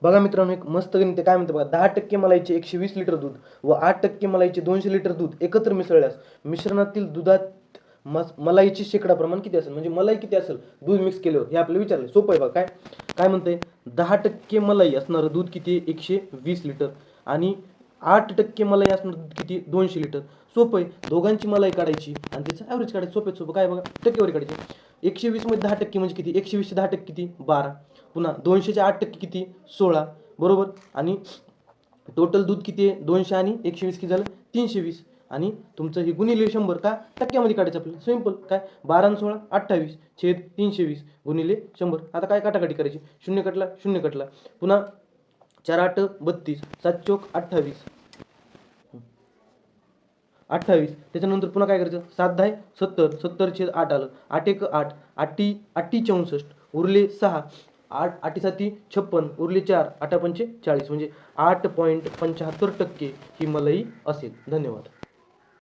बघा मित्रांनो, एक मस्त गणित आहे. काय म्हणते बघा, 10% मलाईचे 120 लिटर दूध व 8% मलाईचे 200 लिटर दूध एकत्र मिसळल्यास मिश्रणातील दुधात मलाईचे शेकडा प्रमाण किती असेल, म्हणजे मलाई किती असेल दूध मिक्स केल्यावर, हे आपल्याला विचारलं. सोपं आहे बघा. काय काय म्हणतंय, 10% मलाई असणारं दूध किती, 120 लिटर, आणि 8% मलाई असणार दूध किती, 200 लिटर. सोपं आहे, दोघांची मलाई काढायची आणि त्याचं ॲव्हरेज काढायचं. सोपं सोपं. काय बघा, टक्केवारी काढायची. 120 मध्ये 10% म्हणजे किती, 120 चे 10% किती, 12. पुन्हा 200चे 8% किती, 16. बरोबर. आणि टोटल दूध किती आहे, 200 आणि 120 किती झालं, 320. आणि तुमचं हे गुणिले 100 का टक्क्यामध्ये काढायचं आपल्याला. सिंपल. काय, 12 आणि 16 28 छेद 320 गुणिले 100. आता काय काटाकाटी करायची, शून्य कटला शून्य कटला. पुन्हा 4 8 32, 7 चोक 28. त्याच्यानंतर पुन्हा काय करायचं, 7 10 70, 70 छेद 8 आलं, 8 1 8, 8 8 64 उरले 6, 8 8 7 56 उरले 4, 8 पंचे 40, म्हणजे 8.75% ही मलाई असेल. धन्यवाद.